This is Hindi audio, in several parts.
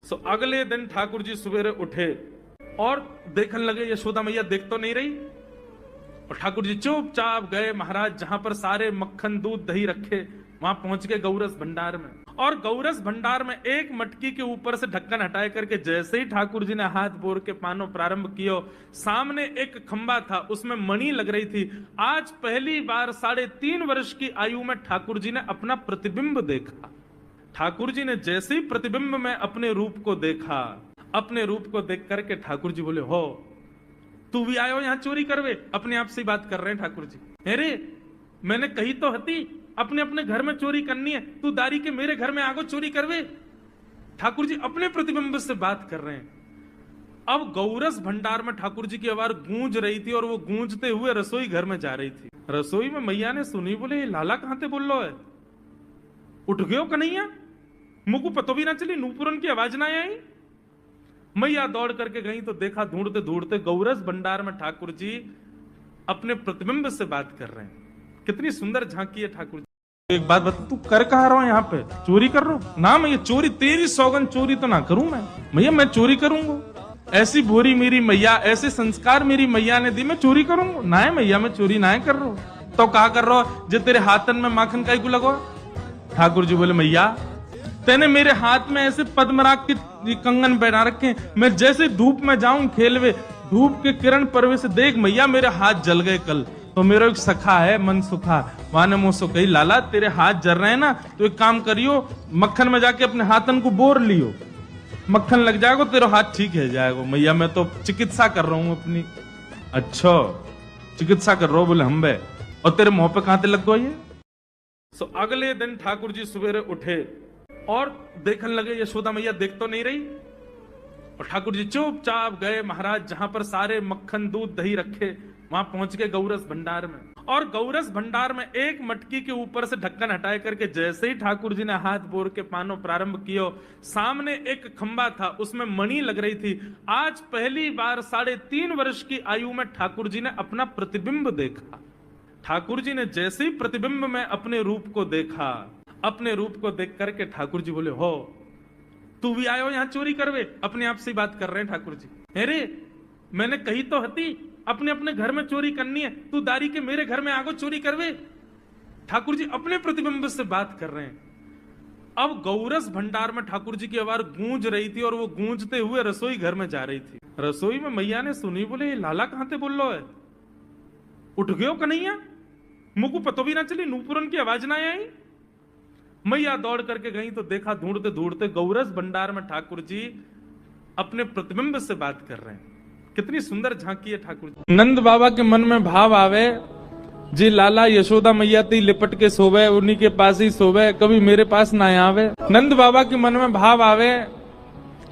अगले दिन ठाकुर जी सवेरे उठे और देखने लगे यशोदा मैया देख तो नहीं रही। और ठाकुर जी चुपचाप गए महाराज जहां पर सारे मक्खन दूध दही रखे, वहां पहुंच गए गौरस भंडार में। और गौरस भंडार में एक मटकी के ऊपर से ढक्कन हटाए करके जैसे ही ठाकुर जी ने हाथ बोर के पानो प्रारंभ किया, सामने एक खंबा था, उसमें मणि लग रही थी। आज पहली बार 3.5 वर्ष की आयु में ठाकुर जी ने अपना प्रतिबिंब देखा। ठाकुर जी ने जैसे ही प्रतिबिंब में अपने रूप को देखा, अपने रूप को देख करके ठाकुर जी बोले, हो तू भी आयो यहां चोरी करवे? अपने आप से बात कर रहे हैं ठाकुर जी। अरे मैंने कही तो हती अपने अपने घर में चोरी करनी है, तू दारी के मेरे घर में आगो चोरी करवे? ठाकुर जी अपने प्रतिबिंब से बात कर रहे हैं। अब गौरस भंडार में ठाकुर जी की आवाज गूंज रही थी और वो गूंजते हुए रसोई घर में जा रही थी। रसोई में मैया ने सुनी, बोले ये लाला कहां से बोल लो है? उठ गयो कन्हैया? मुझको पतो भी ना चली, नूपुरन की आवाज ना आई। मैया दौड़ करके गई तो देखा ढूंढते ढूंढते गौरस भंडार में ठाकुर जी अपने प्रतिबिंब से बात कर रहे हैं। कितनी सुंदर झांकी है ठाकुर जी। एक बात बता, तू कर कहा रहा है यहाँ पे? चोरी कर रहा हूं ना मैं? ये चोरी तेरी सौगन, चोरी तो ना करूं मैं। मैया मैं चोरी करूंगा? ऐसी भोरी मेरी मैया, ऐसे संस्कार मेरी मैया ने दी, मैं चोरी करूंगा ना? है मैया मैं चोरी ना कर रहा हूं। तो कहा कर रहा हो जो तेरे हाथन में माखन काई को लगवा? ठाकुर जी बोले, मैया तेने मेरे हाथ में ऐसे पद्मराग के कंगन पहना रखे, मैं जैसे धूप में जाऊं खेलवे, धूप के किरण परवे से देख मैया मेरे हाथ जल गए कल। तो मेरा एक सखा है मन सुखा, वाने मुझसे कही, लाला तेरे हाथ जल रहे हैं ना, तो एक काम करियो, मक्खन में जाके अपने हाथन को बोर लियो, मक्खन लग जाएगा तेरा हाथ ठीक है जाएगा। मैया मैं तो चिकित्सा कर रहा हूं अपनी। अच्छा चिकित्सा कर रहा हूं? बोले हम बे, और तेरे मुंह पे कहां से लग गो ये? अगले दिन ठाकुर जी सवेरे उठे और देखने लगे यशोदा मैया देख तो नहीं रही। और ठाकुर जी चुपचाप गए महाराज जहां पर सारे मक्खन दूध दही रखे, वहां पहुंच गए गौरस भंडार में। और गौरस भंडार में एक मटकी के ऊपर से ढक्कन हटाए करके जैसे ही ठाकुर जी ने हाथ बोर के पानो प्रारंभ किया, सामने एक खंबा था, उसमें मणि लग रही थी। आज पहली बार 3.5 वर्ष की आयु में ठाकुर जी ने अपना प्रतिबिंब देखा। ठाकुर जी ने जैसे ही प्रतिबिंब में अपने रूप को देखा, अपने रूप को देख करके ठाकुर जी बोले, हो तू भी आयो यहां चोरी करवे? अपने आप से बात कर रहे हैं ठाकुर जी। अरे मैंने कही तो हती अपने अपने घर में चोरी करनी है, तू दारी के मेरे घर में आगो चोरी करवे? ठाकुर जी अपने प्रतिबिंब से बात कर रहे हैं। अब गौरस भंडार में ठाकुर जी की आवाज गूंज रही थी और वो गूंजते हुए रसोई घर में जा रही थी। रसोई में मैया ने सुनी, बोले ये लाला कहां से बोल लो है? उठ गयो कन्हैया? मुझको पतो भी ना चली, नूपुरन की आवाज ना आई। मैया दौड़ करके गई तो देखा ढूंढते ढूंढते गौरस भंडार में ठाकुर जी अपने प्रतिबिंब से बात कर रहे हैं। कितनी सुंदर झांकी है ठाकुर जी। नंद बाबा के मन में भाव आवे, जी लाला यशोदा मैया ती लिपट के सोवे, उन्हीं के पास ही सोवे, कभी मेरे पास ना आवे। नंद बाबा के मन में भाव आवे,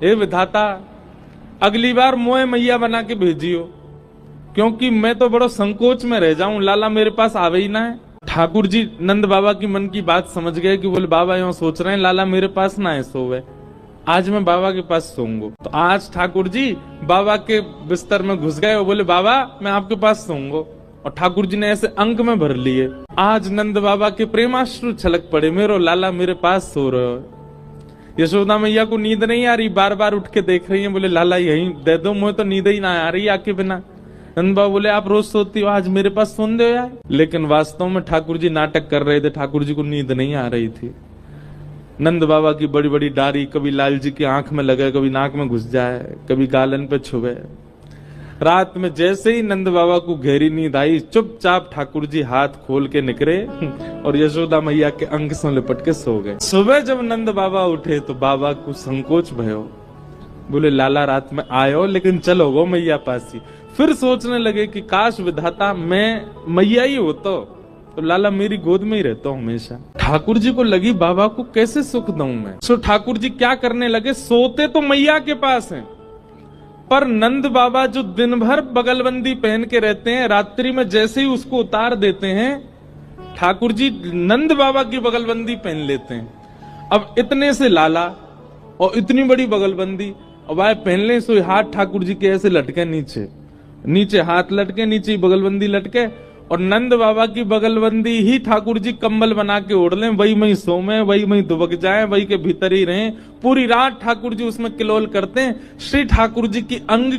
हे विधाता अगली बार मोए मैया बना के भेजियो, क्योंकि मैं तो बड़ो संकोच में रह जाऊं, लाला मेरे पास आवे ही ना है। ठाकुर जी नंद बाबा की मन की बात समझ गए कि बोले बाबा यूं सोच रहे हैं लाला मेरे पास ना है सोवे, आज मैं बाबा के पास सोऊंगा। तो आज ठाकुर जी बाबा के बिस्तर में घुस गए और बोले बाबा मैं आपके पास सोऊंगा। और ठाकुर जी ने ऐसे अंक में भर लिए। आज नंद बाबा के प्रेमाश्रु छलक पड़े, मेरो लाला मेरे पास सो रहे हो। यशोदा मैया को नींद नहीं आ रही, बार बार उठ के देख रही है, बोले लाला यही दे दो, मुझे तो नींद ही ना आ रही आके बिना। नंद बाबा बोले आप रोज सोती हो, आज मेरे पास सुन दो यार। लेकिन वास्तव में ठाकुर जी नाटक कर रहे थे, ठाकुर जी को नींद नहीं आ रही थी। नंद बाबा की बड़ी बड़ी डारी कभी लाल जी की आंख में लगे, कभी नाक में घुस जाए, कभी गालन पे छुए। रात में जैसे ही नंद बाबा को गहरी नींद आई, चुपचाप ठाकुर जी हाथ खोल के निकले और यशोदा मैया के अंग से लिपट के सो गए। सुबह जब नंद बाबा उठे तो बाबा को संकोच भयो, बोले लाला रात में आयो लेकिन चलो गो मैया पास ही। फिर सोचने लगे कि काश विधाता मैं मैया ही होता तो लाला मेरी गोद में ही रहता हमेशा। ठाकुर जी को लगी बाबा को कैसे सुख दूं मैं। सो ठाकुर जी क्या करने लगे, सोते तो मैया के पास हैं, पर नंद बाबा जो दिन भर बगलबंदी पहन के रहते हैं, रात्रि में जैसे ही उसको उतार देते हैं, ठाकुर जी नंद बाबा की बगलबंदी पहन लेते हैं। अब इतने से लाला और इतनी बड़ी बगलबंदी, अब आए पहनले सो हाथ ठाकुर जी के ऐसे लटके, नीचे नीचे हाथ लटके, नीचे बगलबंदी लटके, और नंद बाबा की बगलबंदी ही ठाकुर जी कंबल बना के ओढ़ लें, वही वहीं सोमें, वही वहीं दुबक जाएं, वही के भीतर ही रहें। पूरी रात ठाकुर जी उसमें किलोल करते हैं। श्री ठाकुर जी की अंग